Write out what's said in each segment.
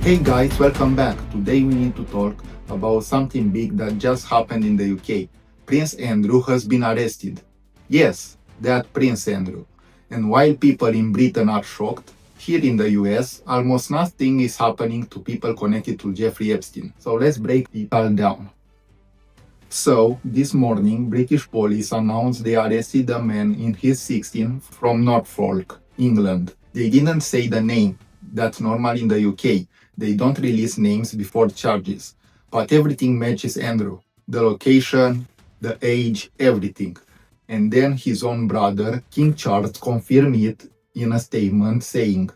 Hey guys, welcome back. Today we need to talk about something big that just happened in the UK. Prince Andrew has been arrested. Yes, that Prince Andrew. And while people in Britain are shocked, here in the US, almost nothing is happening to people connected to Jeffrey Epstein. So let's break it all down. So, this morning, British police announced they arrested a man in his 16 from Norfolk, England. They didn't say the name. That's normal in the UK. They don't release names before charges. But everything matches Andrew. The location, the age, everything. And then his own brother, King Charles, confirmed it in a statement saying,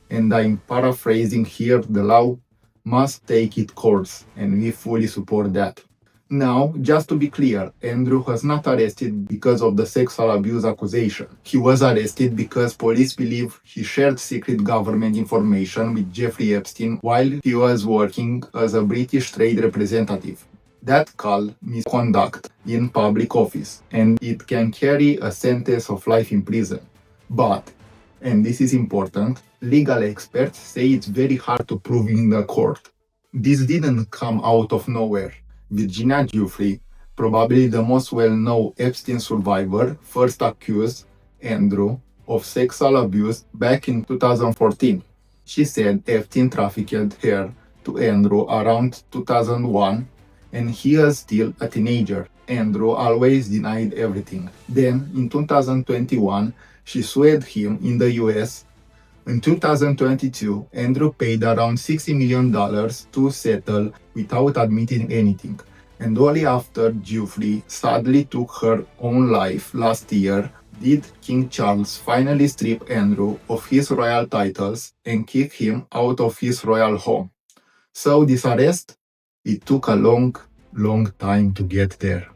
and I'm paraphrasing here, the law must take its course, and we fully support that. Now, just to be clear, Andrew was not arrested because of the sexual abuse accusation. He was arrested because police believe he shared secret government information with Jeffrey Epstein while he was working as a British trade representative. That's called misconduct in public office, and it can carry a sentence of life in prison. But, and this is important, legal experts say it's very hard to prove in the court. This didn't come out of nowhere. Virginia Giuffre, probably the most well-known Epstein survivor, first accused Andrew of sexual abuse back in 2014. She said Epstein trafficked her to Andrew around 2001, and he was still a teenager. Andrew always denied everything. Then, in 2021, she sued him in the US. In 2022, Andrew paid around $60 million to settle without admitting anything. And only after Giuffre sadly took her own life last year did King Charles finally strip Andrew of his royal titles and kick him out of his royal home. So this arrest, it took a long time to get there.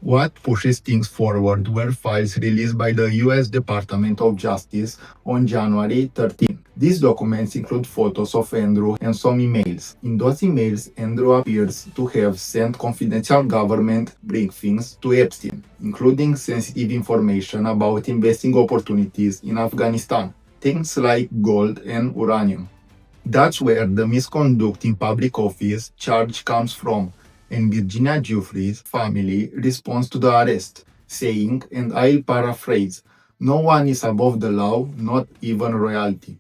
What pushes things forward were files released by the US Department of Justice on January 13. These documents include photos of Andrew and some emails. In those emails, Andrew appears to have sent confidential government briefings to Epstein, including sensitive information about investing opportunities in Afghanistan, things like gold and uranium. That's where the misconduct in public office charge comes from. And Virginia Giuffre's family responds to the arrest, saying, and I'll paraphrase, no one is above the law, not even royalty.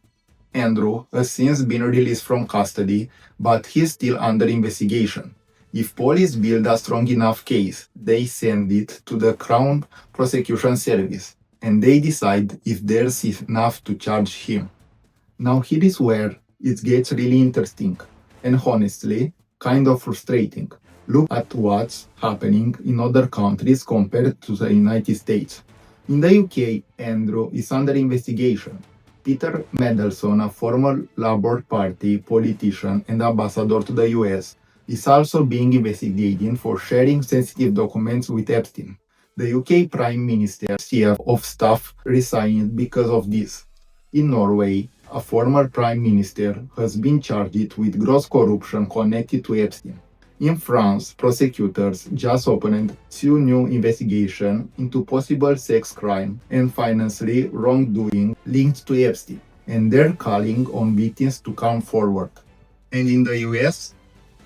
Andrew has since been released from custody, but he's still under investigation. If police build a strong enough case, they send it to the Crown Prosecution Service, and they decide if there's enough to charge him. Now here is where it gets really interesting, and honestly, kind of frustrating. Look at what's happening in other countries compared to the United States. In the UK, Andrew is under investigation. Peter Mandelson, a former Labour Party politician and ambassador to the US, is also being investigated for sharing sensitive documents with Epstein. The UK Prime Minister's Chief of Staff resigned because of this. In Norway, a former Prime Minister has been charged with gross corruption connected to Epstein. In France, prosecutors just opened 2 new investigations into possible sex crime and financial wrongdoing linked to Epstein, and they're calling on victims to come forward. And in the US,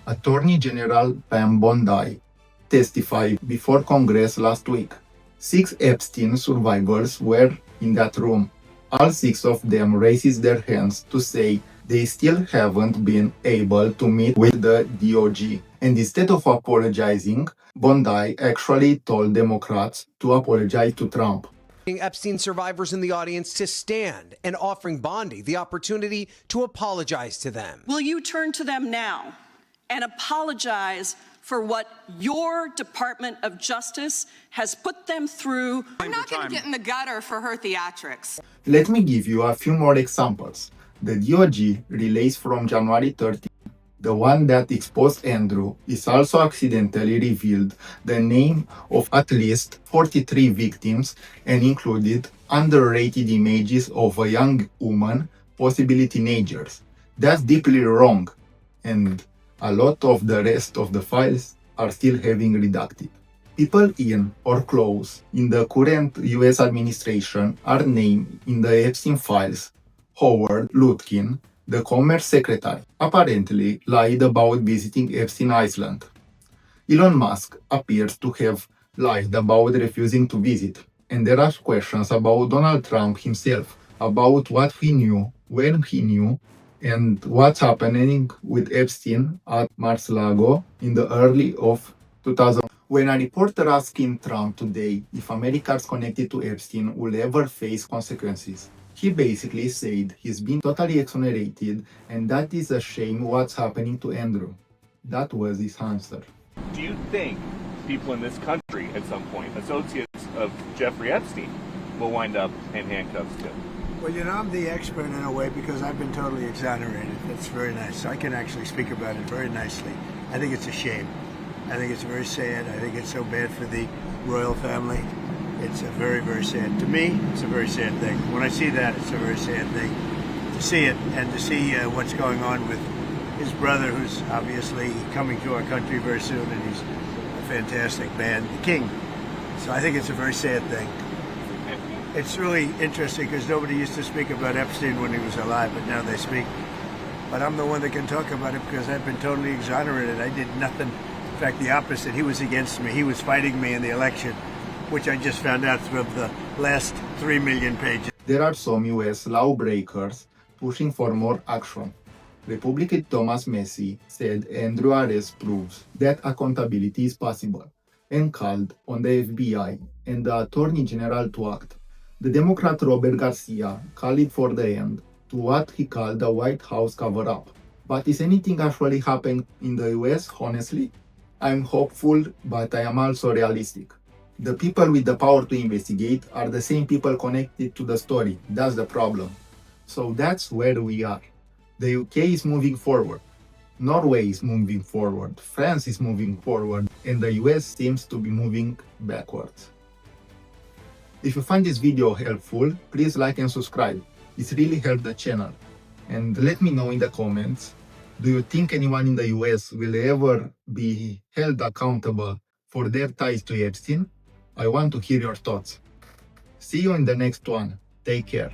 Attorney General Pam Bondi testified before Congress last week. 6 Epstein survivors were in that room. All 6 of them raised their hands to say they still haven't been able to meet with the DOJ. And instead of apologizing, Bondi actually told Democrats to apologize to Trump. Epstein survivors in the audience to stand and offering Bondi the opportunity to apologize to them. Will you turn to them now and apologize for what your Department of Justice has put them through? I'm not going to get in the gutter for her theatrics. Let me give you a few more examples. The DOJ release from January 13, the one that exposed Andrew, is also accidentally revealed the name of at least 43 victims and included underrated images of a young woman, possibly teenagers. That's deeply wrong, and a lot of the rest of the files are still having redacted. People in or close in the current US administration are named in the Epstein files: Howard Lutkin, The Commerce Secretary apparently lied about visiting Epstein Island. Elon Musk appears to have lied about refusing to visit, and there are questions about Donald Trump himself, about what he knew, when he knew, and what's happening with Epstein at Mar-a-Lago in the early of 2000. When a reporter asked Trump today if Americans connected to Epstein will ever face consequences, he basically said he's been totally exonerated and that is a shame what's happening to Andrew. That was his answer. Do you think people in this country at some point, associates of Jeffrey Epstein, will wind up in handcuffs too? Well, you know, I'm the expert in a way because I've been totally exonerated. That's very nice. I can actually speak about it very nicely. I think it's a shame. I think it's very sad. I think it's so bad for the royal family. It's a very, very sad. To me, it's a very sad thing. When I see that, it's a very sad thing. To see it and to see what's going on with his brother, who's obviously coming to our country very soon, and he's a fantastic man, the king. So I think it's a very sad thing. It's really interesting because nobody used to speak about Epstein when he was alive, but now they speak. But I'm the one that can talk about it because I've been totally exonerated. I did nothing. In fact, the opposite. He was against me. He was fighting me in the election, which I just found out through the last 3 million pages. There are some US lawbreakers pushing for more action. Republican Thomas Massie said Andrew arrest proves that accountability is possible and called on the FBI and the Attorney General to act. The Democrat Robert Garcia called for the end to what he called the White House cover-up. But is anything actually happening in the US, honestly? I'm hopeful, but I am also realistic. The people with the power to investigate are the same people connected to the story. That's the problem. So that's where we are. The UK is moving forward. Norway is moving forward. France is moving forward. And the US seems to be moving backwards. If you find this video helpful, please like and subscribe. It really helps the channel. And let me know in the comments, do you think anyone in the US will ever be held accountable for their ties to Epstein? I want to hear your thoughts. See you in the next one. Take care.